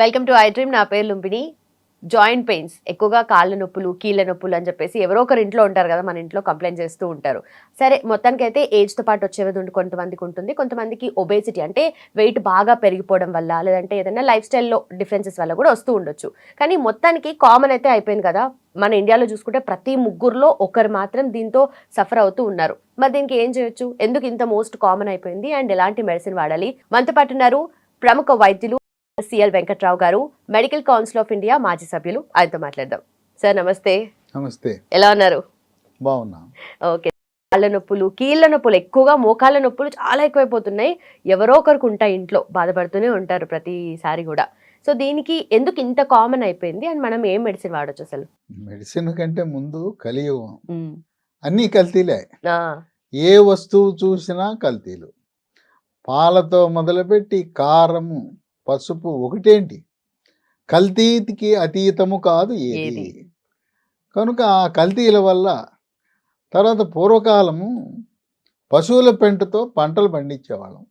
Welcome to I dream. నా పేరు Lumbini. Joint pains ఎక్కువగా కాళ్ళ నొప్పులు, కీళ్ళ నొప్పులు అని చెప్పేసి ఎవరో ఒకరు ఇంట్లో ఉంటారు కదా, మన ఇంట్లో కంప్లైంట్ చేస్తూ ఉంటారు. సరే, మొత్తానికి అయితే ఏజ్తో పాటు వచ్చేది కొంతమందికి ఉంటుంది. కొంతమందికి ఒబేసిటీ అంటే వెయిట్ బాగా పెరిగిపోవడం వల్ల, లేదంటే ఏదైనా లైఫ్ స్టైల్లో డిఫరెన్సెస్ వల్ల కూడా వస్తూ ఉండొచ్చు. కానీ మొత్తానికి కామన్ అయితే అయిపోయింది కదా. మన ఇండియాలో చూసుకుంటే ప్రతి ముగ్గురులో ఒకరు మాత్రం దీంతో సఫర్ అవుతూ ఉన్నారు. మరి దీనికి ఏం చేయొచ్చు? ఎందుకు ఇంత మోస్ట్ కామన్ అయిపోయింది అండ్ ఎలాంటి మెడిసిన్ వాడాలి? మనతో పాటు ఉన్నారు ప్రముఖ వైద్యులు సిఎల్ వెంకట్రావు గారు, మెడికల్ కౌన్సిల్ ఆఫ్ ఇండియా మాజీ సభ్యులు. ఆయనతో మాట్లాడదాం. సార్ నమస్తే. నమస్తే. ఎలా ఉన్నారు? బాగున్నా. ఓకే. కాళ్ళ నొప్పులు, కీళ్ళ నొప్పులు, ఎక్కువగా మోకాళ్ళ నొప్పులు చాలా ఎక్కువైపోతున్నాయి. ఎవరో ఒకరికి ఉంటాయి, ఇంట్లో బాధపడుతూనే ఉంటారు ప్రతిసారి కూడా. సో దీనికి ఎందుకు ఇంత కామన్ అయిపోయింది అండ్ మనం ఏం మెడిసిన్ వాడచ్చు అసలు? మెడిసిన్ కంటే ముందు కలియుగం, అన్నీ కల్తీలే. ఏ వస్తువు చూసినా కల్తీలు. పాలతో మొదలుపెట్టి కారము, పసుపు ఒకటేంటి, కల్తీకి అతీతము కాదు ఏది. కనుక ఆ కల్తీల వల్ల తర్వాత పూర్వకాలము పశువుల పెంటతో పంటలు పండించేవాళ్ళం.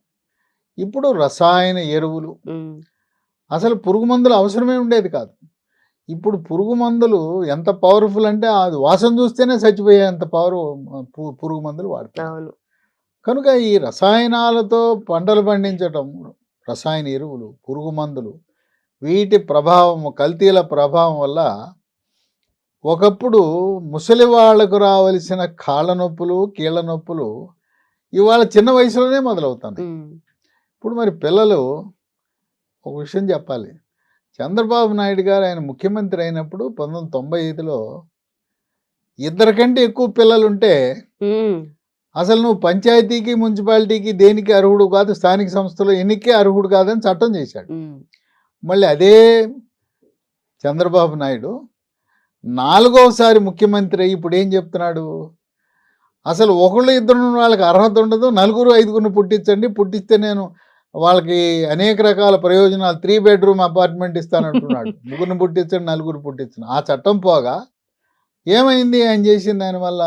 ఇప్పుడు రసాయన ఎరువులు, అసలు పురుగు మందులు అవసరమే ఉండేది కాదు. ఇప్పుడు పురుగు మందులు ఎంత పవర్ఫుల్ అంటే అది వాసన చూస్తేనే చచ్చిపోయేంత పవర్ పురుగు మందులు వాడుతారు. కనుక ఈ రసాయనాలతో పంటలు పండించటం, రసాయన ఎరువులు, పురుగు మందులు, వీటి ప్రభావము, కల్తీల ప్రభావం వల్ల ఒకప్పుడు ముసలి వాళ్లకు రావలసిన కాళ్ళ నొప్పులు, కీళ్ళ నొప్పులు ఇవాళ చిన్న వయసులోనే మొదలవుతాయి. ఇప్పుడు మరి పిల్లలు, ఒక విషయం చెప్పాలి, చంద్రబాబు నాయుడు గారు ఆయన ముఖ్యమంత్రి అయినప్పుడు 1995లో ఇద్దరికంటే ఎక్కువ పిల్లలుంటే అసలు నువ్వు పంచాయతీకి, మున్సిపాలిటీకి దేనికి అర్హుడు కాదు, స్థానిక సంస్థలో ఎన్నికే అర్హుడు కాదని చట్టం చేశాడు. మళ్ళీ అదే చంద్రబాబు నాయుడు 4వసారి ముఖ్యమంత్రి అయ్యి ఇప్పుడు ఏం చెప్తున్నాడు, అసలు ఒకళ్ళు ఇద్దరు వాళ్ళకి అర్హత ఉండదు, 4-5 పుట్టించండి, పుట్టిస్తే నేను వాళ్ళకి అనేక రకాల ప్రయోజనాలు, 3 బెడ్రూమ్ అపార్ట్మెంట్ ఇస్తానంటున్నాడు. 3 పుట్టించండి, 4 పుట్టించండి. ఆ చట్టం పోగా ఏమైంది ఆయన చేసిన దానివల్ల?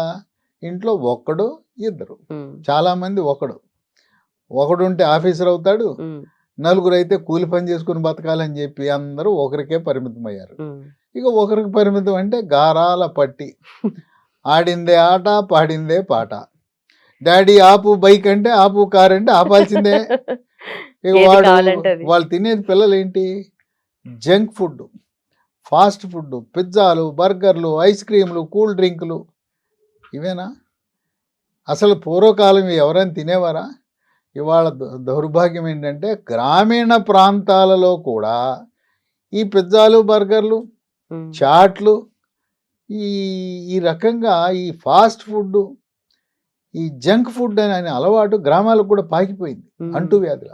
ఇంట్లో ఒక్కడు, ఇద్దరు, చాలా మంది ఒకడు ఉంటే ఆఫీసర్ అవుతాడు, 4 అయితే కూలి పని చేసుకుని బతకాలని చెప్పి అందరూ ఒకరికే పరిమితం అయ్యారు. ఇక ఒకరికి పరిమితం అంటే గారాల పట్టి, ఆడిందే ఆట, పాడిందే పాట. డాడీ ఆపు బైక్ అంటే ఆపు, కార్ అంటే ఆపాల్సిందే. ఇక వాళ్ళు తినేది పిల్లలు ఏంటి? జంక్ ఫుడ్, ఫాస్ట్ ఫుడ్, పిజ్జాలు, బర్గర్లు, ఐస్ క్రీములు, కూల్ డ్రింకులు. ఇవేనా? అసలు పూర్వకాలం ఎవరైనా తినేవారా? ఇవాళ దౌర్భాగ్యం ఏంటంటే గ్రామీణ ప్రాంతాలలో కూడా ఈ పిజ్జాలు, బర్గర్లు, చాట్లు, ఈ రకంగా ఈ ఫాస్ట్ ఫుడ్, ఈ జంక్ ఫుడ్ అనే అలవాటు గ్రామాలకు కూడా పాకిపోయింది, అంటువ్యాధుల.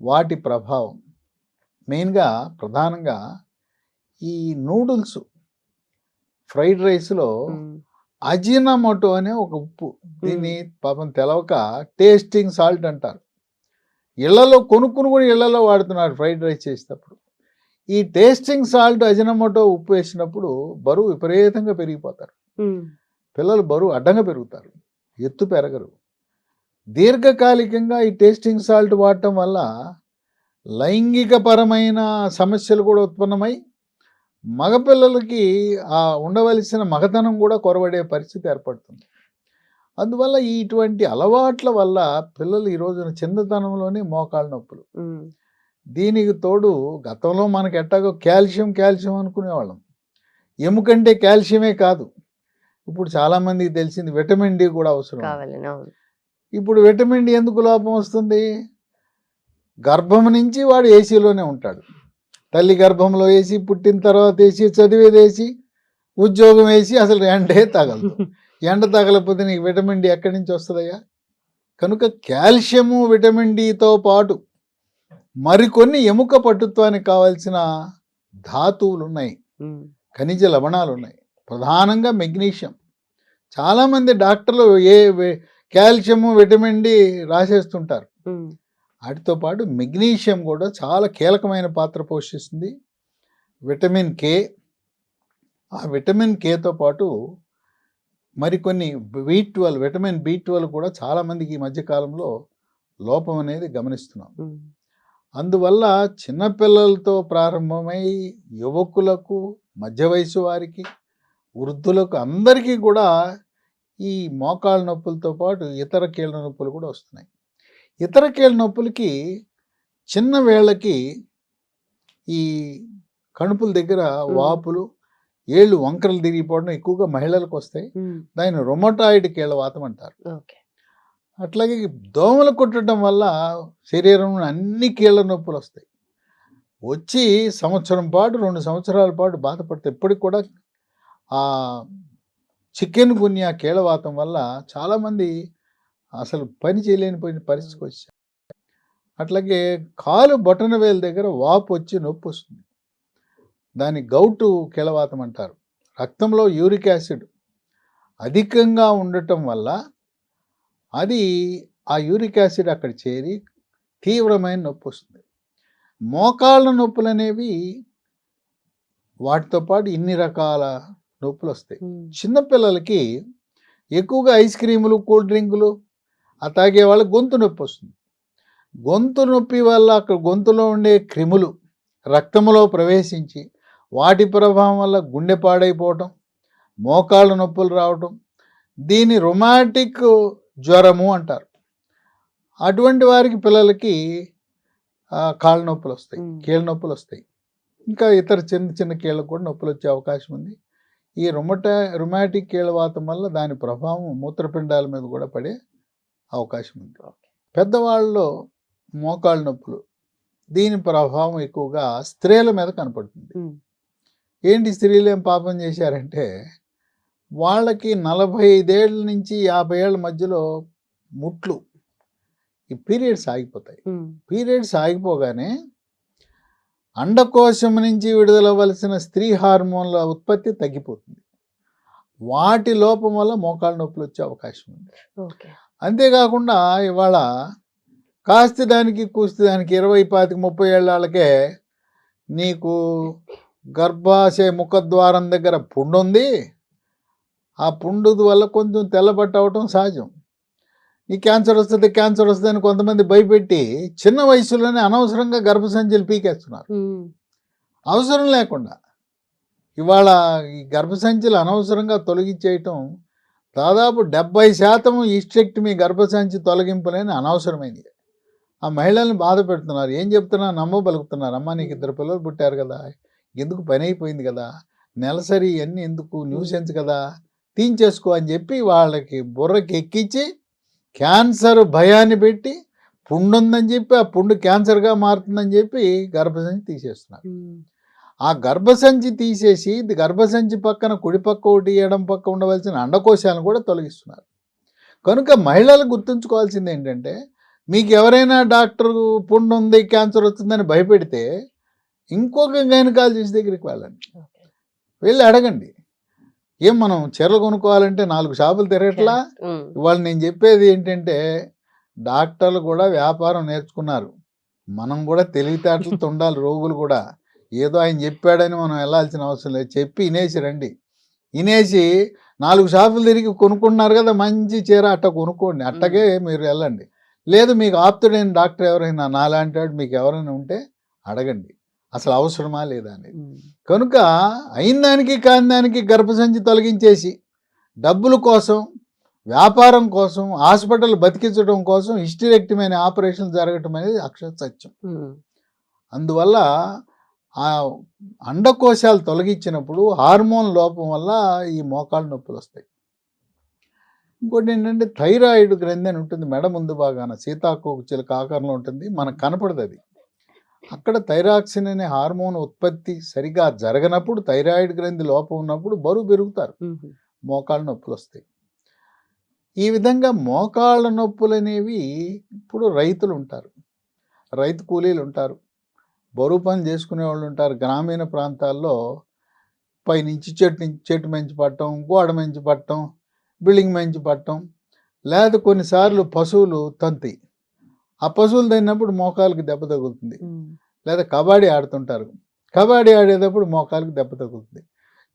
వాటి ప్రభావం మెయిన్గా, ప్రధానంగా ఈ నూడిల్స్, ఫ్రైడ్ రైస్లో అజినమోటో అనే ఒక ఉప్పు, దీన్ని పాపం తెలవక టేస్టింగ్ సాల్ట్ అంటారు. ఇళ్లలో కొనుక్కుని కూడా ఇళ్లలో వాడుతున్నారు ఫ్రైడ్ రైస్ చేసేటప్పుడు. ఈ టేస్టింగ్ సాల్ట్, అజినమోటో ఉప్పు వేసినప్పుడు బరువు విపరీతంగా పెరిగిపోతారు. పిల్లలు బరువు అడ్డంగా పెరుగుతారు, ఎత్తు పెరగరు. దీర్ఘకాలికంగా ఈ టేస్టింగ్ సాల్ట్ వాడటం వల్ల లైంగికపరమైన సమస్యలు కూడా ఉత్పన్నమై మగపిల్లలకి ఆ ఉండవలసిన మగతనం కూడా కొరవడే పరిస్థితి ఏర్పడుతుంది. అందువల్ల ఇటువంటి అలవాట్ల వల్ల పిల్లలు ఈ రోజున చిన్నతనంలోనే మోకాళ్ళ నొప్పులు. దీనికి తోడు గతంలో మనకి ఎట్టాగో కాల్షియం అనుకునేవాళ్ళం. ఎముకంటే కాల్షియమే కాదు, ఇప్పుడు చాలామందికి తెలిసింది విటమిన్ డి కూడా అవసరం. ఇప్పుడు విటమిన్ డి ఎందుకు లోపం వస్తుంది? గర్భం నుంచి వాడు ఏసీలోనే ఉంటాడు. తల్లి గర్భంలో వేసి, పుట్టిన తర్వాత వేసి, చదివేది వేసి, ఉద్యోగం వేసి, అసలు ఎండే తగలదు. ఎండ తగలకపోతే నీకు విటమిన్ డి ఎక్కడి నుంచి వస్తుందయ్యా? కనుక కాల్షియము, విటమిన్ డితో పాటు మరికొన్ని ఎముక పట్టుత్వానికి కావాల్సిన ధాతువులు ఉన్నాయి, ఖనిజ లవణాలు ఉన్నాయి, ప్రధానంగా మెగ్నీషియం. చాలామంది డాక్టర్లు కాల్షియము, విటమిన్ డి రాసేస్తుంటారు. వాటితో పాటు మెగ్నీషియం కూడా చాలా కీలకమైన పాత్ర పోషిస్తుంది. విటమిన్ కే, ఆ విటమిన్ కేతో పాటు మరికొన్ని B12, విటమిన్ B12 కూడా చాలామందికి ఈ మధ్యకాలంలో లోపం అనేది గమనిస్తున్నాం. అందువల్ల చిన్నపిల్లలతో ప్రారంభమై యువకులకు, మధ్య వయసు వారికి, వృద్ధులకు అందరికీ కూడా ఈ మోకాళ్ళ నొప్పులతో పాటు ఇతర కీళ్ళ నొప్పులు కూడా వస్తున్నాయి. ఇతర కీళ్ళ నొప్పులకి చిన్న వేళ్ళకి ఈ కణుపుల దగ్గర వాపులు, ఏళ్ళు వంకరలు తిరిగిపోవడం ఎక్కువగా మహిళలకు వస్తాయి. దాన్ని రొమటాయిడ్ కీళ్ళవాతం అంటారు. అట్లాగే దోమలు కుట్టడం వల్ల శరీరంలో అన్ని కీళ్ళ నొప్పులు వస్తాయి. వచ్చి సంవత్సరం పాటు 2 సంవత్సరాల పాటు బాధపడతాయి. ఇప్పటికి కూడా ఆ చికెన్ గున్యా కీళ్ళవాతం వల్ల చాలామంది అసలు పని చేయలేని పరిస్థితికి వచ్చారు. అట్లాగే కాలు బొటన వేలు దగ్గర వాపు వచ్చి నొప్పి వస్తుంది. దాన్ని గౌటు కీళ్ళవాతం అంటారు. రక్తంలో యూరిక్ యాసిడ్ అధికంగా ఉండటం వల్ల అది ఆ యూరిక్ యాసిడ్ అక్కడ చేరి తీవ్రమైన నొప్పి వస్తుంది. మోకాళ్ళ నొప్పులు అనేవి వాటితో పాటు ఇన్ని రకాల నొప్పులు వస్తాయి. చిన్నపిల్లలకి ఎక్కువగా ఐస్ క్రీములు, కూల్ డ్రింకులు తాగే వాళ్ళకి గొంతు నొప్పి వస్తుంది. గొంతు నొప్పి వల్ల అక్కడ గొంతులో ఉండే క్రిములు రక్తంలో ప్రవేశించి వాటి ప్రభావం వల్ల గుండె పాడైపోవటం, మోకాళ్ళ నొప్పులు రావటం, దీన్ని రొమాటిక్ జ్వరము అంటారు. అటువంటి వారికి పిల్లలకి కాళ్ళ నొప్పులు వస్తాయి, కీళ్ళ నొప్పులు వస్తాయి. ఇంకా ఇతర చిన్న చిన్న కీళ్ళకు కూడా నొప్పులు వచ్చే అవకాశం ఉంది. ఈ రొమాటిక్ కీళ్ళవాతం వల్ల దాని ప్రభావం మూత్రపిండాల మీద కూడా పడే అవకాశం ఉంది. పెద్దవాళ్ళలో మోకాళ్ళ నొప్పులు, దీని ప్రభావం ఎక్కువగా స్త్రీల మీద కనపడుతుంది. ఏంటి స్త్రీలు ఏం పాపం చేశారంటే, వాళ్ళకి 45 ఏళ్ళ నుంచి 50 ఏళ్ళ మధ్యలో ముట్లు, ఈ పీరియడ్స్ ఆగిపోతాయి. పీరియడ్స్ ఆగిపోగానే అండకోశం నుంచి విడుదలవలసిన స్త్రీ హార్మోన్ల ఉత్పత్తి తగ్గిపోతుంది. వాటి లోపం వల్ల మోకాళ్ళ నొప్పులు వచ్చే అవకాశం ఉంది. అంతేకాకుండా ఇవాళ కాస్త దానికి కూస్తి దానికి 20, 25, 30 ఏళ్ళ వాళ్ళకే నీకు గర్భాశయ ముఖద్వారం దగ్గర పుండు ఉంది, ఆ పుండు వల్ల కొంచెం తెల్లబట్ట అవటం సహజం. ఈ క్యాన్సర్ వస్తుంది అని కొంతమంది భయపెట్టి చిన్న వయసులోనే అనవసరంగా గర్భసంచులు పీకేస్తున్నారు. అవసరం లేకుండా ఇవాళ ఈ గర్భసంచులు అనవసరంగా తొలగించేయటం దాదాపు 70% ఈస్టెక్టమీ గర్భసంచి తొలగింపులేని అనవసరమైంది. ఆ మహిళల్ని బాధ పెడుతున్నారు. ఏం చెప్తున్నా నమ్మబలుగుతున్నారు. అమ్మ నీకు 2 పిల్లలు పుట్టారు కదా, ఎందుకు పని అయిపోయింది కదా, నెలసరి ఇవన్నీ ఎందుకు, న్యూసెన్స్ కదా, తీయించేసుకో అని చెప్పి వాళ్ళకి బుర్రకి ఎక్కించి క్యాన్సర్ భయాన్ని పెట్టి పుండు ఉందని చెప్పి ఆ పుండు క్యాన్సర్గా మారుతుందని చెప్పి గర్భసంచి తీసేస్తున్నారు. ఆ గర్భసంచి తీసేసి గర్భసంచి పక్కన కుడి పక్క ఒకటి ఎడం పక్క ఉండవలసిన అండకోశాలను కూడా తొలగిస్తున్నారు. కనుక మహిళలు గుర్తుంచుకోవాల్సింది ఏంటంటే, మీకు ఎవరైనా డాక్టర్ పుండు ఉంది క్యాన్సర్ వస్తుందని భయపెడితే ఇంకొక గైనకాలజిస్ట్ దగ్గరికి వెళ్ళి అడగండి. ఏం మనం చీరలు కొనుక్కోవాలంటే 4 షాపులు తిరగట్లా? ఇవాళ నేను చెప్పేది ఏంటంటే, డాక్టర్లు కూడా వ్యాపారం నేర్చుకున్నారు. మనం కూడా తెలివితేటలతో ఉండాలి. రోగులు కూడా ఏదో ఆయన చెప్పాడని మనం వెళ్ళాల్సిన అవసరం లేదు. చెప్పి ఇనేసి రండి. ఇనేసి 4 షాపులు తిరిగి కొనుక్కున్నారు కదా, మంచి చీర అట్ట కొనుక్కోండి. అట్టగే మీరు వెళ్ళండి. లేదు మీకు ఆప్తుడైన డాక్టర్ ఎవరైనా నాలాంటి వాడు మీకు ఎవరైనా ఉంటే అడగండి, అసలు అవసరమా లేదా అనేది. కనుక అయిన దానికి కాని దానికి గర్భసంచి తొలగించేసి డబ్బుల కోసం, వ్యాపారం కోసం, హాస్పిటల్ బతికించడం కోసం హిస్టరెక్టమీ అనే ఆపరేషన్ జరగటం అనేది అక్షర సత్యం. అందువల్ల ఆ అండకోశాలు తొలగించినప్పుడు హార్మోన్ లోపం వల్ల ఈ మోకాళ్ళ నొప్పులు వస్తాయి. ఇంకోటి ఏంటంటే, థైరాయిడ్ గ్రంథి అని ఉంటుంది మెడ ముందు భాగాన, సీతాకోక చిలుక ఆకారంలో ఉంటుంది, మనకు కనపడదు అది. అక్కడ థైరాక్సిన్ అనే హార్మోన్ ఉత్పత్తి సరిగా జరగనప్పుడు, థైరాయిడ్ గ్రంథి లోపం ఉన్నప్పుడు బరువు పెరుగుతారు, మోకాళ్ళ నొప్పులు వస్తాయి. ఈ విధంగా మోకాళ్ళ నొప్పులు అనేవి ఇప్పుడు రైతులు ఉంటారు, రైతు కూలీలు ఉంటారు, బరువు పని చేసుకునే వాళ్ళు ఉంటారు. గ్రామీణ ప్రాంతాల్లో పైనుంచి చెట్టు మంచి పట్టడం, గోడ మంచి పట్టడం, బిల్డింగ్ మంచి పట్టడం, లేదా కొన్నిసార్లు పశువులు తంతి, ఆ పశువులు తిన్నప్పుడు మోకాళ్ళకి దెబ్బ తగులుతుంది. లేదా కబడ్డీ ఆడుతుంటారు, కబడ్డీ ఆడేటప్పుడు మోకాళ్ళకి దెబ్బ తగులుతుంది.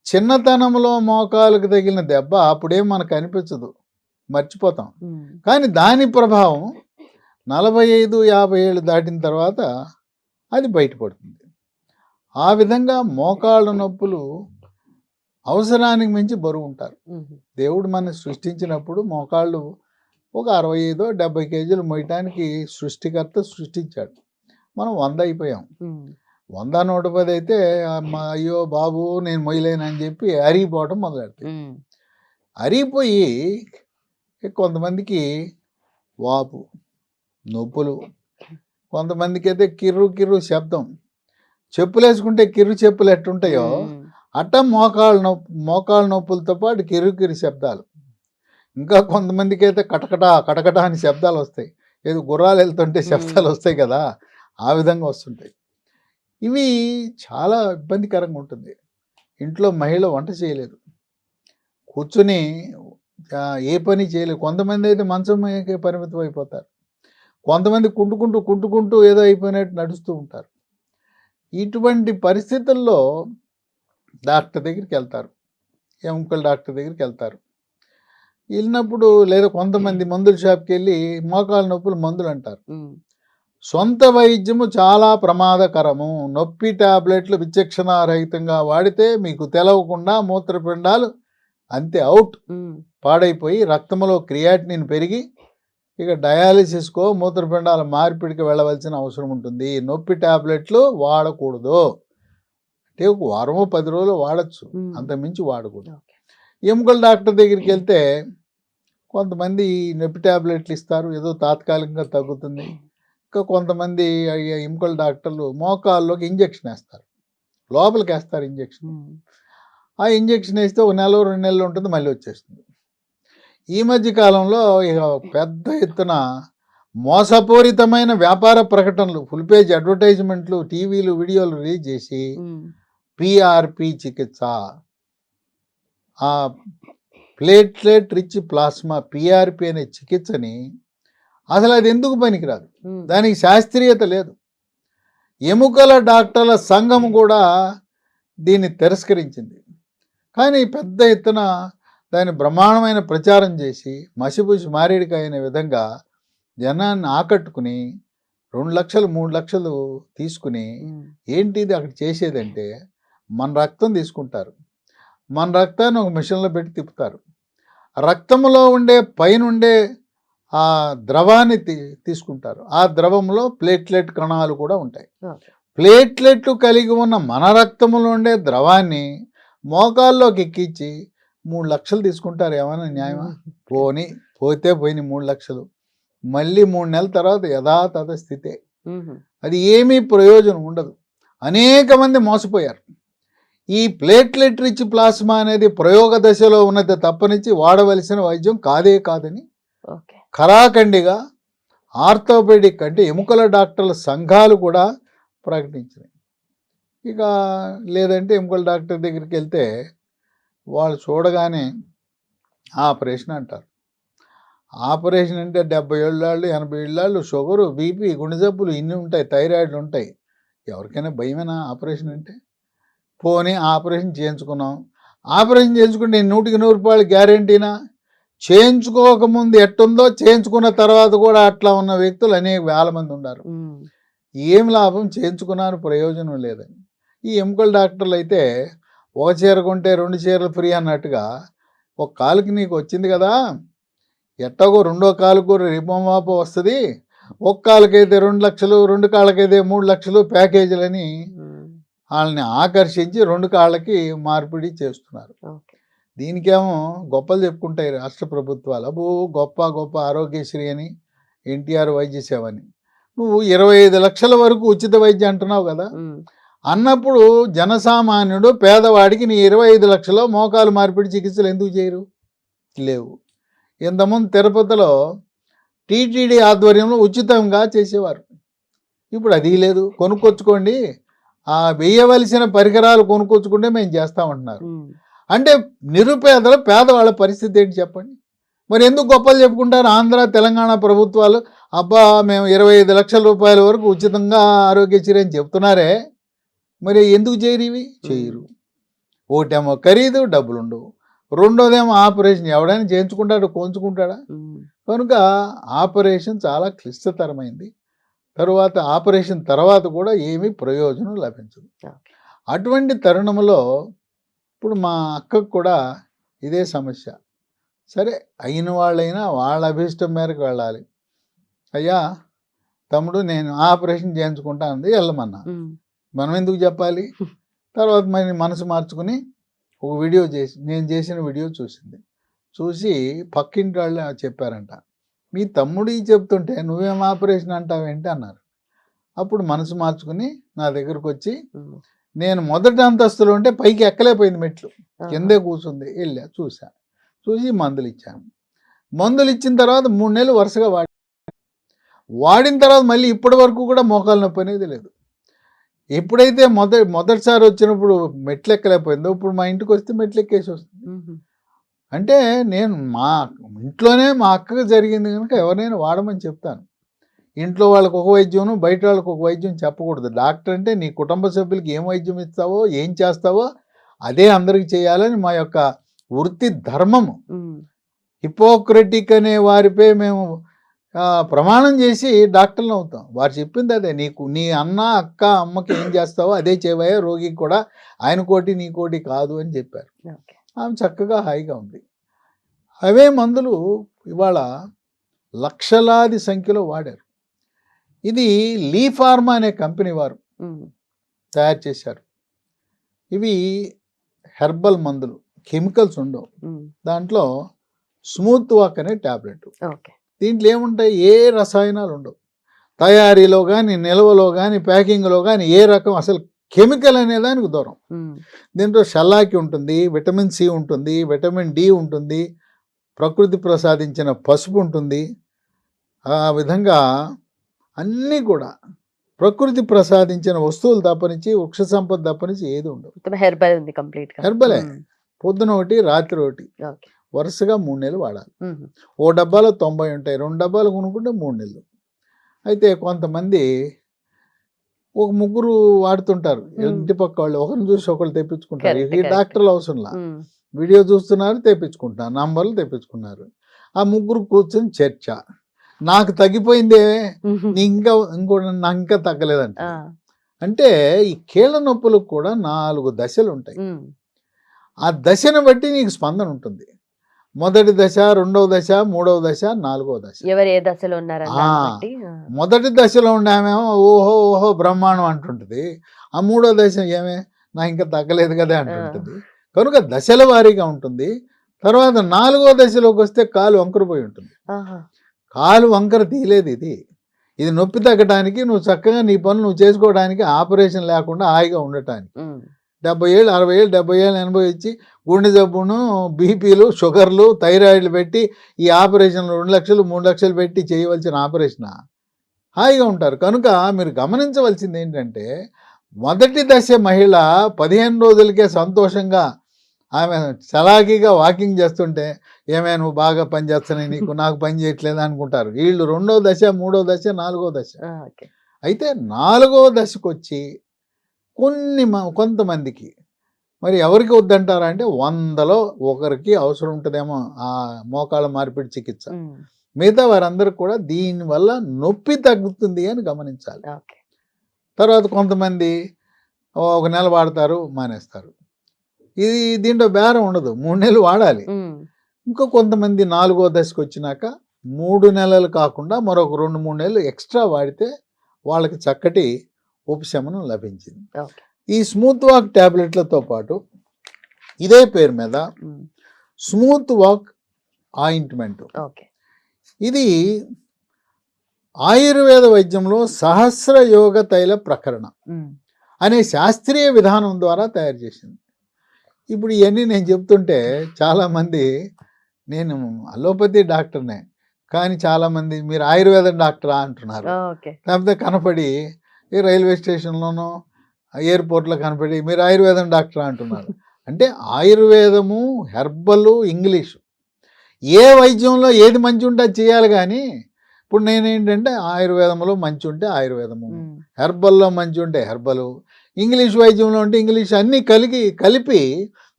చిన్నతనంలో మోకాళ్ళకి తగిలిన దెబ్బ అప్పుడేం మనకు అనిపించదు, మర్చిపోతాం. కానీ దాని ప్రభావం 45-50 ఏళ్ళు దాటిన తర్వాత అది బయటపడుతుంది. ఆ విధంగా మోకాళ్ళ నొప్పులు అవసరానికి మించి బరువు ఉంటారు. దేవుడు మనల్ని సృష్టించినప్పుడు మోకాళ్ళు ఒక 65-70 కేజీలు మోయటానికి సృష్టికర్త సృష్టించాడు. మనం 100 అయిపోయాం. 100-110 అయితే అయ్యో బాబు నేను మొయ్యలేనని చెప్పి అరిగిపోవటం మొదలెడతాయి. అరిగిపోయి కొంతమందికి వాపు, నొప్పులు, కొంతమందికి అయితే కిర్రు కిర్రు శబ్దం. చెప్పులు వేసుకుంటే కిర్రు చెప్పులు ఎట్టుంటాయో అట్ట మోకాళ్ళ నొప్పులతో పాటు కిర్రు కిర్రు శబ్దాలు. ఇంకా కొంతమందికి అయితే కటకట కటకట అని శబ్దాలు వస్తాయి. ఏదో గుర్రాలు వెళ్తుంటే శబ్దాలు వస్తాయి కదా, ఆ విధంగా వస్తుంటాయి. ఇవి చాలా ఇబ్బందికరంగా ఉంటుంది. ఇంట్లో మహిళ వంట చేయలేదు, కూర్చుని ఏ పని చేయలేదు. కొంతమంది అయితే మంచం పరిమితం అయిపోతారు. కొంతమంది కుంటుకుంటూ ఏదో అయిపోయినట్టు నడుస్తూ ఉంటారు. ఇటువంటి పరిస్థితుల్లో డాక్టర్ దగ్గరికి వెళ్తారు, ఎముకల డాక్టర్ దగ్గరికి వెళ్తారు. వెళ్ళినప్పుడు లేదా కొంతమంది మందుల షాప్కి వెళ్ళి మోకాళ్ళ నొప్పులు మందులు అంటారు. సొంత వైద్యము చాలా ప్రమాదకరము. నొప్పి టాబ్లెట్లు విచక్షణారహితంగా వాడితే మీకు తెలవకుండా మూత్రపిండాలు అంతే అవుట్, పాడైపోయి రక్తంలో క్రియాటినిన్ పెరిగి ఇక డయాలిసిస్కో మూత్రపిండాల మార్పిడికి వెళ్ళవలసిన అవసరం ఉంటుంది. నొప్పి టాబ్లెట్లు వాడకూడదు. అంటే ఒక వారమో 10 రోజులు వాడచ్చు, అంతకుమించి వాడకూడదు. ఎముకల డాక్టర్ దగ్గరికి వెళ్తే కొంతమంది నొప్పి టాబ్లెట్లు ఇస్తారు, ఏదో తాత్కాలికంగా తగ్గుతుంది. ఇంకా కొంతమంది ఎముకల డాక్టర్లు మోకాల్లోకి ఇంజెక్షన్ వేస్తారు, లోపలికి వేస్తారు ఇంజెక్షన్. ఆ ఇంజెక్షన్ వేస్తే 1 నెల 2 నెలలు ఉంటుంది, మళ్ళీ వచ్చేస్తుంది. ఈ మధ్య కాలంలో ఇక పెద్ద ఎత్తున మోసపూరితమైన వ్యాపార ప్రకటనలు, ఫుల్ పేజ్ అడ్వర్టైజ్మెంట్లు, టీవీలు, వీడియోలు రిలీజ్ చేసి పిఆర్పి చికిత్స, ఆ ప్లేట్లెట్ రిచ్ ప్లాస్మా పిఆర్పి అనే చికిత్సని అసలు అది ఎందుకు పనికిరాదు, దానికి శాస్త్రీయత లేదు. ఎముకల డాక్టర్ల సంఘం కూడా దీన్ని తిరస్కరించింది. కానీ పెద్ద ఎత్తున దాన్ని బ్రహ్మాండమైన ప్రచారం చేసి మసిపూసి మారేడికాయ అనే విధంగా జనాన్ని ఆకట్టుకుని 2 లక్షలు 3 లక్షలు తీసుకుని ఏంటిది అక్కడ చేసేదంటే మన రక్తం తీసుకుంటారు, మన రక్తాన్ని ఒక మిషన్లో పెట్టి తిప్పుతారు. రక్తంలో ఉండే పైనుండే ఆ ద్రవాన్ని తీసుకుంటారు. ఆ ద్రవంలో ప్లేట్లెట్ కణాలు కూడా ఉంటాయి. ప్లేట్లెట్లు కలిగి ఉన్న మన రక్తంలో ఉండే ద్రవాన్ని మోకాల్లోకి ఎక్కించి 3 లక్షలు తీసుకుంటారు. ఏమైనా న్యాయమా? పోతే పోయిన 3 లక్షలు మళ్ళీ 3 నెలల తర్వాత యథాతథ స్థితే. అది ఏమీ ప్రయోజనం ఉండదు. అనేక మంది మోసపోయారు. ఈ ప్లేట్లెట్ రిచ్ ప్లాస్మా అనేది ప్రయోగ దశలో ఉన్నది తప్పనిచ్చి వాడవలసిన వైద్యం కాదని ఖరాఖండిగా ఆర్థోపెడిక్ అంటే ఎముకల డాక్టర్ల సంఘాలు కూడా ప్రకటించినాయి. ఇక లేదంటే ఎముకల డాక్టర్ దగ్గరికి వెళ్తే వాళ్ళు చూడగానే ఆపరేషన్ అంటారు. ఆపరేషన్ అంటే 70 ఏళ్ళు 80 ఏళ్ళు షుగరు, బీపీ, గుండె జబ్బులు ఇన్ని ఉంటాయి, థైరాయిడ్లు ఉంటాయి. ఎవరికైనా భయమేనా ఆపరేషన్ అంటే? పోనీ ఆపరేషన్ చేయించుకున్నాం, ఆపరేషన్ చేయించుకుంటే 100% గ్యారంటీనా? చేయించుకోకముందు ఎట్టుందో చేయించుకున్న తర్వాత కూడా అట్లా ఉన్న వ్యక్తులు అనేక వేల మంది ఉన్నారు. ఏం లాభం? చేయించుకున్నారు, ప్రయోజనం లేదని. ఈ ఎముకల డాక్టర్లు అయితే ఒక చీర కొంటే 2 చీరలు ఫ్రీ అన్నట్టుగా ఒక కాలుకి నీకు వచ్చింది కదా, ఎట్టగో రెండో కాలుకు రిపోమాపో వస్తుంది, ఒక కాలుకైతే 2 లక్షలు, 2 కాళ్ళకైతే 3 లక్షలు ప్యాకేజీలని వాళ్ళని ఆకర్షించి 2 కాళ్ళకి మార్పిడి చేస్తున్నారు. దీనికేమో గొప్పలు చెప్పుకుంటాయి రాష్ట్ర ప్రభుత్వాలు. అబ్బో గొప్ప ఆరోగ్యశ్రీ అని, ఎన్టీఆర్ వైద్య సేవ అని. నువ్వు 25 లక్షల వరకు ఉచిత వైద్యం అంటున్నావు కదా, అన్నప్పుడు జనసామాన్యుడు పేదవాడికి నీ 25 లక్షలు మోకాలు మార్పిడి చికిత్సలు ఎందుకు చేయరు? లేవు. ఇంతకుముందు తిరుపతిలో టీటీడీ ఆధ్వర్యంలో ఉచితంగా చేసేవారు. ఇప్పుడు అది లేదు. కొనుక్కొచ్చుకోండి, ఆ వేయవలసిన పరికరాలు కొనుక్కొచ్చుకుంటే మేము చేస్తామంటున్నారు. అంటే నిరుపేదల పేదవాళ్ళ పరిస్థితి ఏంటి చెప్పండి? మరి ఎందుకు గొప్పలు చెప్పుకుంటారు ఆంధ్ర తెలంగాణ ప్రభుత్వాలు? అబ్బా మేము 25 లక్షల రూపాయల వరకు ఉచితంగా ఆరోగ్యశ్రీ అని చెప్తున్నారే, మరి ఎందుకు చేయరు? ఇవి చేయరు. ఒకటేమో ఖరీదు, డబ్బులు ఉండవు. రెండోదేమో ఆపరేషన్ ఎవడైనా చేయించుకుంటాడు, కోంచుకుంటాడా? కనుక ఆపరేషన్ చాలా క్లిష్టతరమైంది. తరువాత ఆపరేషన్ తర్వాత కూడా ఏమీ ప్రయోజనం లభించదు. ఓకే. అటువంటి తరుణంలో ఇప్పుడు మా అక్కకు కూడా ఇదే సమస్య. సరే అయిన వాళ్ళైనా వాళ్ళ అభిష్టం మేరకు వెళ్ళాలి. అయ్యా తమ్ముడు నేను ఆపరేషన్ చేయించుకుంటా అంది, వెళ్ళమన్నా. మనం ఎందుకు చెప్పాలి? తర్వాత మరి మనసు మార్చుకుని ఒక వీడియో చేసి, నేను చేసిన వీడియో చూసింది. చూసి పక్కింటి వాళ్ళు చెప్పారంట, మీ తమ్ముడు చెప్తుంటే నువ్వేం ఆపరేషన్ అంటావేంటి అన్నారు. అప్పుడు మనసు మార్చుకుని నా దగ్గరకు వచ్చి, నేను మొదటి అంతస్తులో ఉంటే పైకి ఎక్కలేకపోయింది, మెట్లు కిందే కూర్చుంది, వెళ్ళా చూసా. చూసి మందులు ఇచ్చాను. మందులు ఇచ్చిన తర్వాత 3 నెలలు వరుసగా వాడిన తర్వాత మళ్ళీ ఇప్పటి వరకు కూడా మోకాలు నొప్పి అనేది లేదు. ఎప్పుడైతే మొదటిసారి వచ్చినప్పుడు మెట్లు ఎక్కలేకపోయిందో, ఇప్పుడు మా ఇంటికి వస్తే మెట్లు ఎక్కేసి వస్తుంది. అంటే నేను మా ఇంట్లోనే మా అక్కకు జరిగింది కనుక ఎవరైనా వాడమని చెప్తాను. ఇంట్లో వాళ్ళకి ఒక వైద్యం, బయట వాళ్ళకి ఒక వైద్యం చెప్పకూడదు. డాక్టర్ అంటే నీ కుటుంబ సభ్యులకి ఏం వైద్యం ఇస్తావో, ఏం చేస్తావో అదే అందరికి చేయాలని మా యొక్క వృత్తి ధర్మము. హిపోక్రటిక్ అనే వారిపై మేము ప్రమాణం చేసి డాక్టర్లు అవుతాం. వారు చెప్పింది అదే, నీ అన్న అక్క అమ్మకి ఏం చేస్తావో అదే చేయవయ్యా, రోగికి కూడా ఆయన కోటి నీ కోటి కాదు అని చెప్పారు. ఆమె చక్కగా హాయిగా ఉంది. అవే మందులు ఇవాళ లక్షలాది సంఖ్యలో వాడారు. ఇది లీ ఫార్మా అనే కంపెనీ వారు తయారు చేశారు. ఇవి హెర్బల్ మందులు, కెమికల్స్ ఉండవు. దాంట్లో స్మూత్ వాక్ అనే ట్యాబ్లెట్. దీంట్లో ఏముంటాయి? ఏ రసాయనాలు ఉండవు. తయారీలో కానీ, నిల్వలో కానీ, ప్యాకింగ్లో కానీ ఏ రకం అసలు కెమికల్ అనే దానికి దూరం. దీంట్లో షల్లాకి ఉంటుంది, విటమిన్ సి ఉంటుంది, విటమిన్ డి ఉంటుంది, ప్రకృతి ప్రసాదించిన పసుపు ఉంటుంది. ఆ విధంగా అన్నీ కూడా ప్రకృతి ప్రసాదించిన వస్తువులు తప్పనించి, వృక్ష సంపద తప్పనించి ఏది ఉండవు. హెర్బల్ ఉంది, కంప్లీట్ హెర్బలే. పొద్దున ఒకటి, రాత్రి ఒకటి, వరుసగా 3 నెలలు వాడాలి. ఓ డబ్బాలో 90 ఉంటాయి, 2 డబ్బాలు కొనుక్కుంటే 3 నెలలు. అయితే కొంతమంది ఒక ముగ్గురు వాడుతుంటారు, ఇంటి పక్క వాళ్ళు, ఒకరిని చూసి ఒకళ్ళు తెప్పించుకుంటారు. ఈ డాక్టర్లు అవసరంలా, వీడియో చూస్తున్నారు, తెప్పించుకుంటున్నారు, నంబర్లు తెప్పించుకున్నారు. ఆ ముగ్గురు కూర్చొని చర్చ, నాకు తగ్గిపోయిందే, నాకు ఇంకా తగ్గలేదంట. అంటే ఈ కీళ్ళ నొప్పులకు కూడా 4 దశలు ఉంటాయి. ఆ దశను బట్టి నీకు స్పందన ఉంటుంది. మొదటి దశ, 2వ దశ, 3వ దశ, 4వ దశ. ఎవరు ఏ దశలో ఉన్నారు? మొదటి దశలో ఉండేమేమో ఓహో ఓహో బ్రహ్మాండం అంటుంటుంది. ఆ 3వ దశ ఏమే నాకు ఇంకా తగ్గలేదు కదా అంటుంటుంది. కనుక దశల వారీగా ఉంటుంది. తర్వాత 4వ దశలోకి వస్తే కాలు వంకరపోయి ఉంటుంది. కాలు వంకర తీయలేదు. ఇది నొప్పి తగ్గడానికి, నువ్వు చక్కగా నీ పనులు నువ్వు చేసుకోవడానికి, ఆపరేషన్ లేకుండా హాయిగా ఉండటానికి. 70 ఏళ్ళు, 60 ఏళ్ళు, 70 ఏళ్ళు, 80 ఇచ్చి గుండె జబ్బును, బీపీలు, షుగర్లు, థైరాయిడ్లు పెట్టి ఈ ఆపరేషన్లు 2 లక్షలు 3 లక్షలు పెట్టి చేయవలసిన ఆపరేషన్ హాయిగా ఉంటారు. కనుక మీరు గమనించవలసింది ఏంటంటే, మొదటి దశ మహిళ 15 రోజులకే సంతోషంగా ఆమె చలాకీగా వాకింగ్ చేస్తుంటే, ఏమే నువ్వు బాగా పని చేస్తున్నాయి, నీకు నాకు పని చేయట్లేదు అనుకుంటారు. వీళ్ళు 2వ దశ, 3వ దశ, 4వ దశ. అయితే 4వ దశకు వచ్చి కొంతమందికి మరి ఎవరికి వద్దంటారా అంటే, 100లో ఒకరికి అవసరం ఉంటుందేమో ఆ మోకాళ్ళ మార్పిడి చికిత్స. మిగతా వారందరికి కూడా దీనివల్ల నొప్పి తగ్గుతుంది అని గమనించాలి. తర్వాత కొంతమంది 1 నెల వాడతారు, మానేస్తారు. దీంట్లో బేరం ఉండదు, 3 నెలలు వాడాలి. ఇంకో కొంతమంది 4వ దశకు వచ్చినాక 3 నెలలు కాకుండా మరొక 2-3 నెలలు ఎక్స్ట్రా వాడితే వాళ్ళకి చక్కటి ఉపశమనం లభించింది. ఈ స్మూత్ వాక్ ట్యాబ్లెట్లతో పాటు ఇదే పేరు మీద స్మూత్ వాక్ ఆయింట్మెంట్, ఇది ఆయుర్వేద వైద్యంలో సహస్ర యోగ తైల ప్రకరణ అనే శాస్త్రీయ విధానం ద్వారా తయారు చేసింది. ఇప్పుడు ఇవన్నీ నేను చెప్తుంటే చాలామంది, నేను అలోపతి డాక్టర్నే కానీ చాలామంది మీరు ఆయుర్వేద డాక్టరా అంటున్నారు. లేకపోతే కనపడి ఈ రైల్వే స్టేషన్లోనో ఎయిర్పోర్ట్లో కనపడి మీరు ఆయుర్వేదం డాక్టరా అంటున్నారు. అంటే ఆయుర్వేదము, హెర్బలు, ఇంగ్లీషు, ఏ వైద్యంలో ఏది మంచి ఉంటే అది చేయాలి. కానీ ఇప్పుడు నేనేంటంటే ఆయుర్వేదంలో మంచి ఉంటే ఆయుర్వేదము, హెర్బల్లో మంచి ఉంటే హెర్బలు, ఇంగ్లీష్ వైద్యంలో ఉంటే ఇంగ్లీష్, అన్నీ కలిపి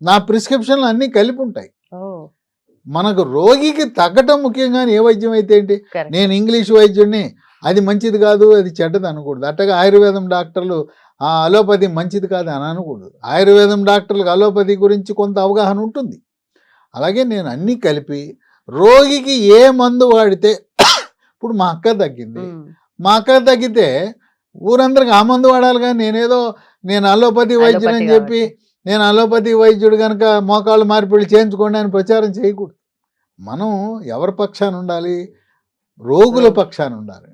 నా ప్రిస్క్రిప్షన్లు అన్నీ కలిపి ఉంటాయి. మనకు రోగికి తగ్గటం ముఖ్యంగా ఏ వైద్యం అయితే ఏంటి, నేను ఇంగ్లీష్ వైద్యుడిని అది మంచిది కాదు, అది చెడ్డది అనకూడదు. అట్టగా ఆయుర్వేదం డాక్టర్లు అలోపతి మంచిది కాదు అని అనకూడదు. ఆయుర్వేదం డాక్టర్లకు అలోపతి గురించి కొంత అవగాహన ఉంటుంది. అలాగే నేను అన్నీ కలిపి రోగికి ఏ మందు వాడితే ఇప్పుడు మా అక్క తగ్గింది, మా అక్క తగ్గితే ఊరందరికి ఆ మందు వాడాలి. కానీ నేను అలోపతి వైద్యుడు అని చెప్పి నేను అలోపతి వైద్యుడు కనుక మోకాళ్ళు మార్పిడి చేయించుకోండి అని ప్రచారం చేయకూడదు. మనం ఎవరి పక్షాన ఉండాలి? రోగుల పక్షాన ఉండాలి.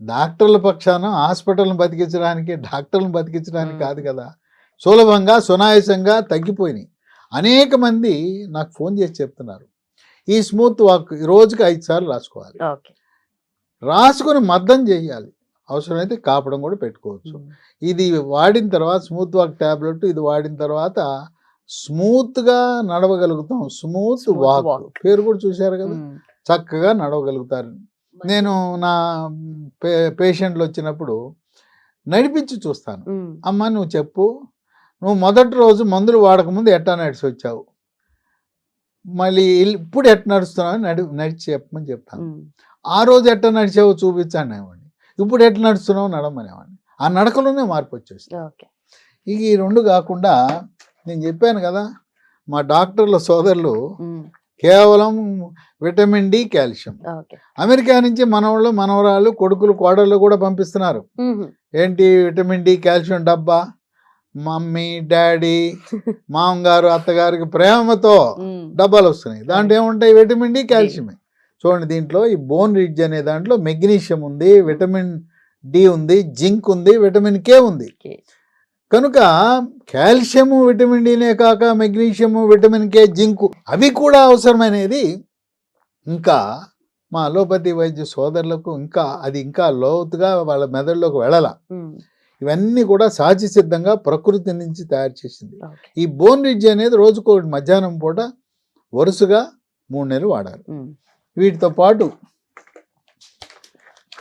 డాక్టర్ల పక్షాన హాస్పిటల్ని బతికించడానికి, డాక్టర్లను బతికించడానికి కాదు కదా. సులభంగా సునాయాసంగా తగ్గిపోయినాయి. అనేక మంది నాకు ఫోన్ చేసి చెప్తున్నారు, ఈ స్మూత్ వాక్ రోజుకి 5 సార్లు రాసుకోవాలి, రాసుకొని మద్దం చేయాలి, అవసరమైతే కాపడం కూడా పెట్టుకోవచ్చు. ఇది వాడిన తర్వాత స్మూత్ వాక్ ట్యాబ్లెట్ ఇది వాడిన తర్వాత స్మూత్గా నడవగలుగుతాం. స్మూత్ వాక్ పేరు కూడా చూశారు కదా, చక్కగా నడవగలుగుతారు. నేను నా పేషెంట్లు వచ్చినప్పుడు నడిపించి చూస్తాను. అమ్మ నువ్వు చెప్పు, నువ్వు మొదటి రోజు మందులు వాడకముందు ఎట్టా నడిచి వచ్చావు, మళ్ళీ ఇప్పుడు ఎట్ట నడుస్తున్నావు నడిచి చెప్పమని చెప్తాను. ఆ రోజు ఎట్ట నడిచావో చూపించండి అనేవాడిని, ఇప్పుడు ఎట్లా నడుస్తున్నావు నడమనేవాడిని. ఆ నడకలోనే మార్పు వచ్చేస్తుంది. ఇక ఈ రెండు కాకుండా నేను చెప్పాను కదా, మా డాక్టర్ల సోదరులు కేవలం విటమిన్ డి, కాల్షియం అమెరికా నుంచి మనవాళ్ళు మనవరాళ్ళు కొడుకులు కోడళ్ళు కూడా పంపిస్తున్నారు. ఏంటి విటమిన్ డి కాల్షియం డబ్బా, మమ్మీ డాడీ మామగారు అత్తగారికి ప్రేమతో డబ్బాలు వస్తున్నాయి. దాంట్లో ఏముంటాయి? విటమిన్ డి కాల్షియమే. చూడండి, దీంట్లో ఈ బోన్ రిడ్జ్ అనే దాంట్లో మెగ్నీషియం ఉంది, విటమిన్ డి ఉంది, జింక్ ఉంది, విటమిన్ కే ఉంది. కనుక కాల్షియము విటమిన్ డినే కాక మెగ్నీషియము, విటమిన్ కే, జింకు అవి కూడా అవసరమైనది. ఇంకా మా అలోపతి వైద్య సోదరులకు ఇంకా లోతుగా వాళ్ళ మెదడులోకి వెళ్ళాల. ఇవన్నీ కూడా సహజ సిద్ధంగా ప్రకృతి నుంచి తయారు చేసింది. ఈ బోన్ రిడ్జ్ అనేది రోజుకు మధ్యాహ్నం పూట వరుసగా 3 నెలలు వాడాలి. వీటితో పాటు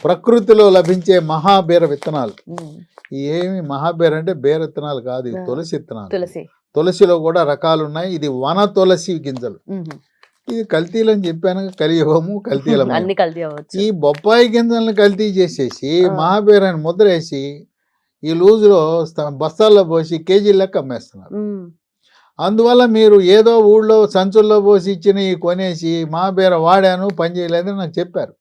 ప్రకృతిలో లభించే మహాబీర విత్తనాలు. ఏమి మహాబీర అంటే బీర విత్తనాలు కాదు, తులసి విత్తనాలు. తులసిలో కూడా రకాలు ఉన్నాయి. ఇది వన తులసి గింజలు. ఇది కల్తీలు అని చెప్పాను, కలియుగము కల్తీల. ఈ బొప్పాయి గింజలను కల్తీ చేసేసి మహాబీరాన్ని ముద్ర వేసి ఈ లూజులో బస్తాల్లో పోసి కేజీల లెక్క అమ్మేస్తున్నారు. అందువల్ల మీరు ఏదో ఊళ్ళో సంచుల్లో పోసి ఇచ్చినవి కొనేసి మహాబీర వాడాను, పని చేయలేదని నాకు చెప్పారు.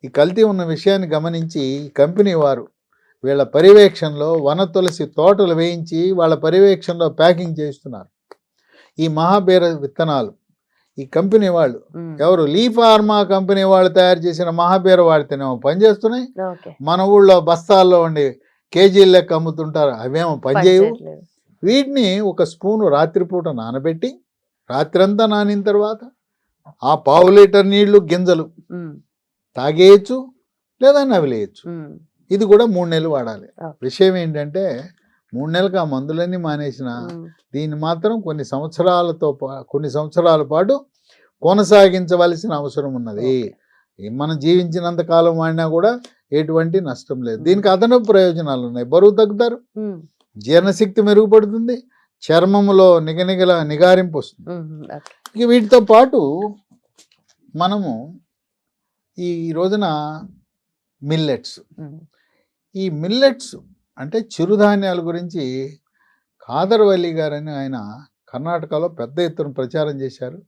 ఈ కల్తీ ఉన్న విషయాన్ని గమనించి కంపెనీ వారు వీళ్ళ పర్యవేక్షణలో వన తులసి తోటలు వేయించి వాళ్ళ పర్యవేక్షణలో ప్యాకింగ్ చేస్తున్నారు. ఈ మహాబీర విత్తనాలు ఈ కంపెనీ వాళ్ళు ఎవరు? లీ ఫార్మా కంపెనీ వాళ్ళు తయారు చేసిన మహాబీర వాడితేనేమో పనిచేస్తున్నాయి. మన ఊళ్ళో బస్తాల్లో ఉండి కేజీల లెక్క అమ్ముతుంటారు, అవేమో పనిచేయవు. వీటిని ఒక స్పూను రాత్రిపూట నానబెట్టి రాత్రంతా నానిన తర్వాత ఆ 1/2 లీటర్ నీళ్లు గింజలు తాగేయచ్చు, లేదా నవిలేయచ్చు. ఇది కూడా 3 నెలలు వాడాలి. విషయం ఏంటంటే 3 నెలలకు ఆ మందులన్నీ మానేసిన దీన్ని మాత్రం కొన్ని సంవత్సరాల పాటు కొనసాగించవలసిన అవసరం ఉన్నది. మనం జీవించినంత కాలం వాడినా కూడా ఎటువంటి నష్టం లేదు. దీనికి అదనపు ప్రయోజనాలు ఉన్నాయి. బరువు తగ్గుతారు, జీర్ణశక్తి మెరుగుపడుతుంది, చర్మములో నిగారింపు వస్తుంది. ఇక వీటితో పాటు మనము ఈ రోజున మిల్లెట్స్, ఈ మిల్లెట్స్ అంటే చిరుధాన్యాల గురించి ఖాదర్వల్లి గారని ఆయన కర్ణాటకలో పెద్ద ఎత్తున ప్రచారం చేశారు.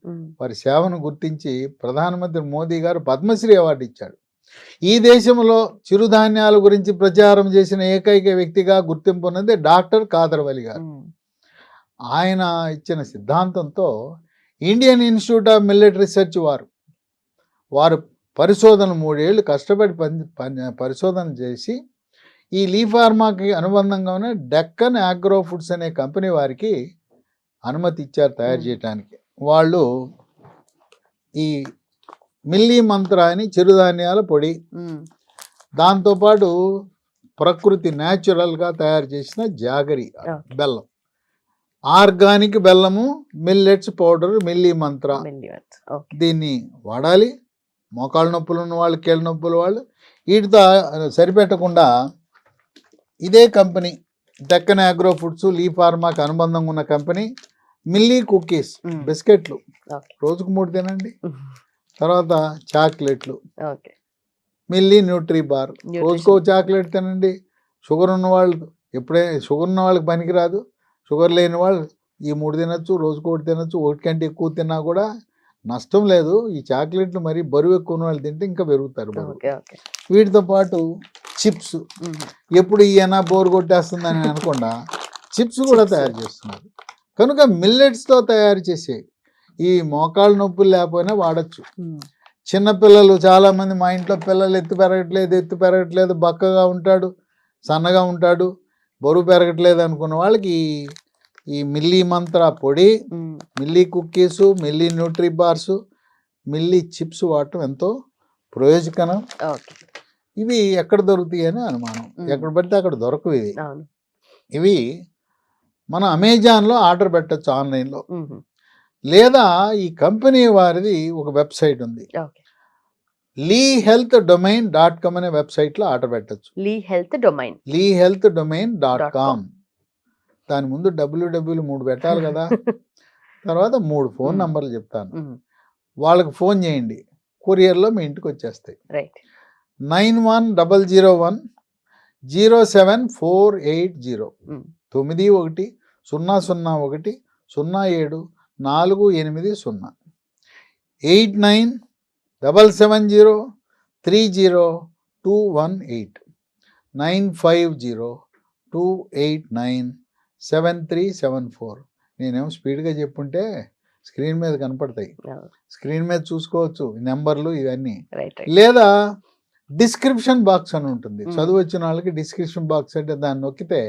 వారి సేవను గుర్తించి ప్రధానమంత్రి మోదీ గారు పద్మశ్రీ అవార్డు ఇచ్చాడు. ఈ దేశంలో చిరుధాన్యాల గురించి ప్రచారం చేసిన ఏకైక వ్యక్తిగా గుర్తింపు ఉన్నది డాక్టర్ ఖాదర్వల్లి గారు. ఆయన ఇచ్చిన సిద్ధాంతంతో Indian institute of millet research వారు పరిశోధన 3 ఏళ్ళు కష్టపడి పరిశోధన చేసి ఈ లీ ఫార్మాకి అనుబంధంగా ఉన్న డెక్కన్ ఆగ్రో ఫుడ్స్ అనే కంపెనీ వారికి అనుమతి ఇచ్చారు తయారు చేయడానికి. వాళ్ళు ఈ మిల్లీ మంత్ర అని చిరుధాన్యాల పొడి, దాంతోపాటు ప్రకృతి న్యాచురల్గా తయారు చేసిన జాగరి బెల్లం, ఆర్గానిక్ బెల్లము, మిల్లెట్స్ పౌడర్, మిల్లీ మంత్ర, దీన్ని వాడాలి. మోకాళ్ళ నొప్పులు ఉన్న వాళ్ళు, కీళ్ళ నొప్పుల వాళ్ళు. వీటితో సరిపెట్టకుండా ఇదే కంపెనీ డెక్కన్ ఆగ్రో ఫుడ్స్, లీ ఫార్మాకి అనుబంధంగా ఉన్న కంపెనీ మిల్లీ కుకీస్, బిస్కెట్లు రోజుకు 3 తినండి. తర్వాత చాక్లెట్లు, మిల్లీ న్యూట్రీ బార్, రోజుకో చాక్లెట్ తినండి. షుగర్ ఉన్న వాళ్ళు షుగర్ ఉన్న వాళ్ళకి పనికిరాదు, షుగర్ లేని వాళ్ళు ఈ 3 తినచ్చు, రోజుకు 1 తినచ్చు. 1 కంటే ఎక్కువ తిన్నా కూడా నష్టం లేదు. ఈ చాక్లెట్లు మరి బరువు ఎక్కువ ఉన్న వాళ్ళు తింటే ఇంకా పెరుగుతారు బరువు. వీటితో పాటు చిప్స్, ఎప్పుడు ఈయన బోర్ కొట్టేస్తుందని అనకుండా చిప్స్ కూడా తయారు చేస్తున్నారు. కనుక మిల్లెట్స్తో తయారు చేసే ఈ మోకాళ్ళ నొప్పులు లేకపోయినా వాడచ్చు. చిన్నపిల్లలు చాలామంది, మా ఇంట్లో పిల్లలు ఎత్తు పెరగట్లేదు, బక్కగా ఉంటాడు, సన్నగా ఉంటాడు, బరువు పెరగట్లేదు అనుకున్న వాళ్ళకి ఈ మిల్లీ మంత్ర పొడి, milli cookies, milli nutri bars, milli chips వాడటం ఎంతో ప్రయోజకరం. ఇవి ఎక్కడ దొరుకుతాయి అని అనుమానం. ఎక్కడ పడితే అక్కడ దొరకవు ఇవి. ఇవి మనం అమెజాన్లో ఆర్డర్ పెట్టచ్చు, ఆన్లైన్లో. లేదా ఈ కంపెనీ వారిది ఒక వెబ్సైట్ ఉంది, leehealthdomain.com అనే వెబ్సైట్లో ఆర్డర్ పెట్టచ్చు. leehealthdomain.com. దాని ముందు www 3 పెట్టాలి కదా. తర్వాత 3 ఫోన్ నంబర్లు చెప్తాను, వాళ్ళకి ఫోన్ చేయండి, కొరియర్లో మీ ఇంటికి వచ్చేస్తాయి. 9100107480 910010074880 8977030218 950289737. నేనేమో స్పీడ్గా చెప్పుంటే స్క్రీన్ మీద కనపడతాయి, స్క్రీన్ మీద చూసుకోవచ్చు నెంబర్లు ఇవన్నీ. లేదా డిస్క్రిప్షన్ బాక్స్ అని ఉంటుంది, చదువు వచ్చిన వాళ్ళకి డిస్క్రిప్షన్ బాక్స్ అంటే దాన్ని నొక్కితే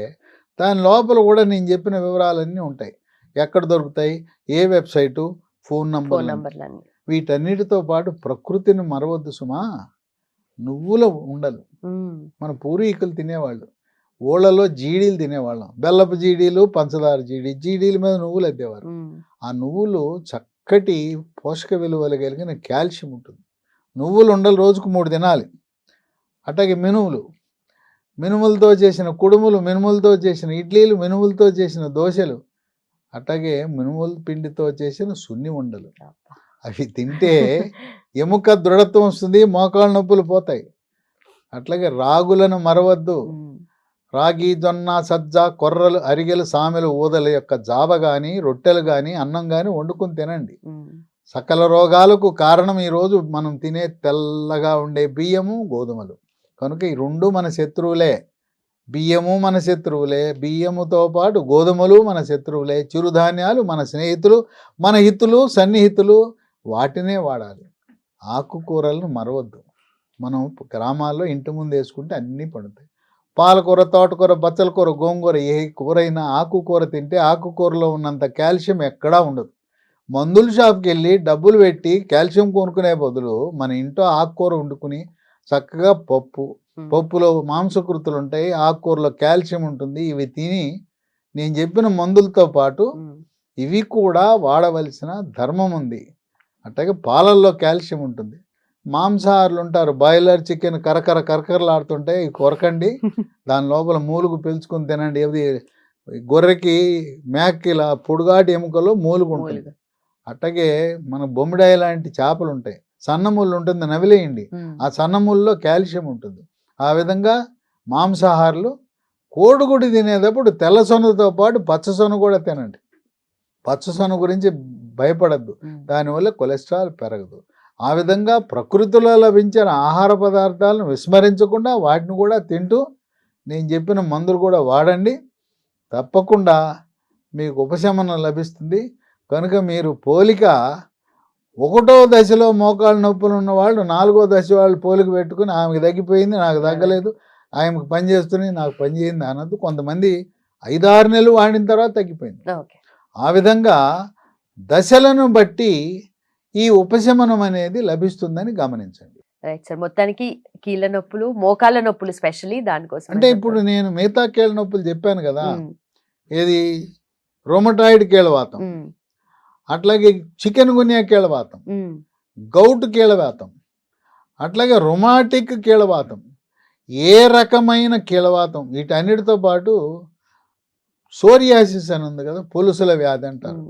దాని లోపల కూడా నేను చెప్పిన వివరాలన్నీ ఉంటాయి. ఎక్కడ దొరుకుతాయి, ఏ వెబ్సైటు, ఫోన్ నంబర్లు. వీటన్నిటితో పాటు ప్రకృతిని మరవద్దు సుమా. నువ్వుల ఉండలు మన పూర్వీకులు తినేవాళ్ళు. ఊళ్ళలో జీడీలు తినేవాళ్ళం, బెల్లపు జీడీలు, పంచదార జీడీల మీద నువ్వులు అద్దేవారు. ఆ నువ్వులు చక్కటి పోషక విలువలు కలిగిన కాల్షియం ఉంటుంది. నువ్వులు ఉండలు రోజుకు 3 తినాలి. అట్లాగే మినుములతో చేసిన కుడుములు, మినుములతో చేసిన ఇడ్లీలు, మినుములతో చేసిన దోశలు, అట్లాగే మినుముల పిండితో చేసిన సున్ని ఉండలు. అవి తింటే ఎముక దృఢత్వం వస్తుంది, మోకాళ్ళ నొప్పులు పోతాయి. అట్లాగే రాగులను మరవద్దు. రాగి, జొన్న, సజ్జ, కొర్రలు, అరిగెలు, సామెలు, ఊదల యొక్క జావ కానీ, రొట్టెలు కానీ, అన్నం కానీ వండుకొని తినండి. సకల రోగాలకు కారణం ఈరోజు మనం తినే తెల్లగా ఉండే బియ్యము, గోధుమలు. కనుక ఈ 2 మన శత్రువులే. బియ్యము మన శత్రువులే, బియ్యముతో పాటు గోధుమలు మన శత్రువులే. చిరుధాన్యాలు మన స్నేహితులు, మన హితులు, సన్నిహితులు. వాటినే వాడాలి. ఆకుకూరలను మరవద్దు. మనం గ్రామాల్లో ఇంటి ముందు వేసుకుంటే అన్నీ పండుతాయి. పాలకూర, తోటకూర, బచ్చల కూర, గోంగూర, ఏ కూర అయినా ఆకుకూర తింటే ఆకుకూరలో ఉన్నంత కాల్షియం ఎక్కడా ఉండదు. మందుల షాప్కి వెళ్ళి డబ్బులు పెట్టి కాల్షియం కొనుక్కునే బదులు మన ఇంట్లో ఆకుకూర వండుకుని చక్కగా పప్పులో మాంసకృతులు ఉంటాయి, ఆకుకూరలో కాల్షియం ఉంటుంది. ఇవి తిని నేను చెప్పిన మందులతో పాటు ఇవి కూడా వాడవలసిన ధర్మం ఉంది. అట్లాగే పాలల్లో కాల్షియం ఉంటుంది. మాంసాహారులు ఉంటారు, బాయిలర్ చికెన్ కరకరలాడుతుంటే కొరకండి, దాని లోపల మూలుగు పీల్చుకొని తినండి. ఏది గొర్రెకి, మేకకి ఇలా పొడుగాటి ఎముకలో మూలుగు ఉంటుంది. అట్లాగే మన బొమ్మిడాయ లాంటి చేపలు ఉంటాయి, సన్నముళ్ళు ఉంటుంది, నవిలేయండి. ఆ సన్నముల్లో కాల్షియం ఉంటుంది. ఆ విధంగా మాంసాహారులు కోడిగుడి తినేటప్పుడు తెల్ల సొనతో పాటు పచ్చ సొన కూడా తినండి. పచ్చ సొన గురించి భయపడద్దు, దానివల్ల కొలెస్ట్రాల్ పెరగదు. ఆ విధంగా ప్రకృతిలో లభించిన ఆహార పదార్థాలను విస్మరించకుండా వాటిని కూడా తింటూ నేను చెప్పిన మందులు కూడా వాడండి. తప్పకుండా మీకు ఉపశమనం లభిస్తుంది. కనుక మీరు పోలిక 1వ దశలో మోకాళ్ళ నొప్పులు ఉన్న వాళ్ళు 4వ దశ వాళ్ళు పోలిక పెట్టుకుని ఆమెకు తగ్గిపోయింది, నాకు తగ్గలేదు, ఆమెకు పని చేస్తుంది, నాకు పని చేయింది అన్నది. కొంతమంది 5-6 నెలలు వాడిన తర్వాత తగ్గిపోయింది. ఆ విధంగా దశలను బట్టి ఈ ఉపశమనం అనేది లభిస్తుందని గమనించండి. Right sir. మొత్తానికి కీళ్ళ నొప్పులు, మోకాళ్ళ నొప్పులు స్పెషల్లీ దానికోసం అంటే ఇప్పుడు నేను మిగతా కీళ్ళ నొప్పులు చెప్పాను కదా, ఏది రొమటాయిడ్ కీళ్ళవాతం, అట్లాగే చికెన్ గున్యా కీళ్ళవాతం, గౌట్ కీళ్ళవాతం, అట్లాగే రొమాటిక్ కీళ్ళవాతం, ఏ రకమైన కీళ్ళవాతం, వీటన్నిటితో పాటు సోరియాసిస్ అని ఉంది కదా, పులుసుల వ్యాధి అంటారు,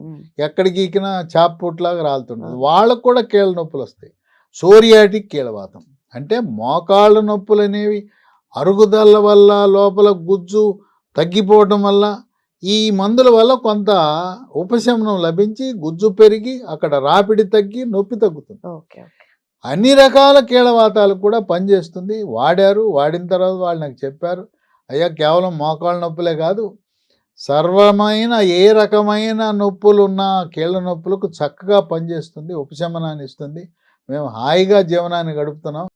ఎక్కడికి ఎక్కినా చాప్ పుట్లాగా రాలుతుంటుంది, వాళ్ళకు కూడా కీళ్ళ నొప్పులు వస్తాయి. సోరియాటిక్ కీళ్ళవాతం, అంటే మోకాళ్ళ నొప్పులు అనేవి అరుగుదల వల్ల లోపల గుజ్జు తగ్గిపోవటం వల్ల ఈ మందుల వల్ల కొంత ఉపశమనం లభించి గుజ్జు పెరిగి అక్కడ రాపిడి తగ్గి నొప్పి తగ్గుతుంది. ఓకే. అన్ని రకాల కీళ్ళవాతాలకు కూడా పనిచేస్తుంది. వాడిన తర్వాత వాళ్ళు నాకు చెప్పారు, అయ్యా కేవలం మోకాళ్ళ నొప్పులే కాదు, సర్వమైన ఏ రకమైన నొప్పులు ఉన్నా కీళ్ళ నొప్పులకు చక్కగా పనిచేస్తుంది, ఉపశమనాన్ని ఇస్తుంది. మేము హాయిగా జీవనాన్ని గడుపుతున్నాం.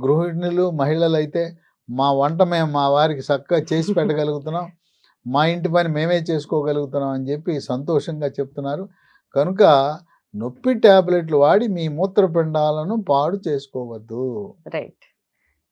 గృహిణులు మహిళలు అయితే మా వంట మేము మా వారికి చక్కగా చేసి పెట్టగలుగుతున్నాం, మా ఇంటి పని మేమే చేసుకోగలుగుతున్నాం అని చెప్పి సంతోషంగా చెప్తున్నారు. కనుక నొప్పి టాబ్లెట్లు వాడి మీ మూత్రపిండాలను పాడు చేసుకోవద్దు. రైట్.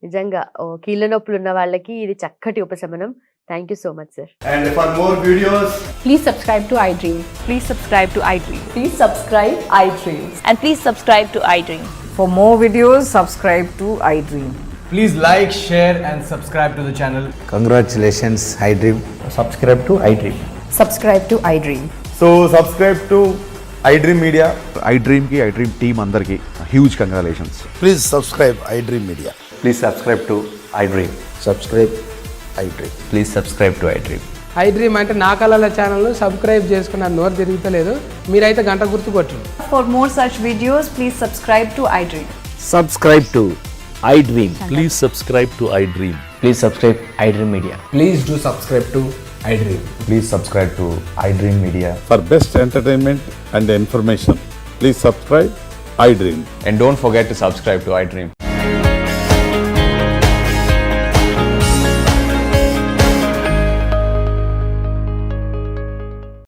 నిజంగా కీళ్ళ నొప్పులు ఉన్న వాళ్ళకి ఇది చక్కటి ఉపశమనం. Thank you so much sir. And for more videos, Please subscribe to iDream. Please subscribe to iDream. Please subscribe iDream. And please subscribe to iDream. For more videos, subscribe to iDream. please like, share and subscribe to the channel. Congratulations, iDream. Subscribe to iDream. Subscribe to iDream. So subscribe to iDream Media. iDream ki iDream team andarki huge congratulations. Please subscribe iDream Media. Please subscribe to iDream. Subscribe iDream. Please subscribe to iDream. iDream అంటే నా కళల channel subscribe చేసుకున్న నోరు తిరుగుతలేదు, మీరైతే గంట గుర్తు కొట్టండి. For more such videos, please subscribe to iDream. Subscribe to iDream. Please subscribe to iDream. Please subscribe iDream Media. Please do subscribe to iDream. Please subscribe to iDream Media. For best entertainment and information, please subscribe iDream. And don't forget to subscribe to iDream.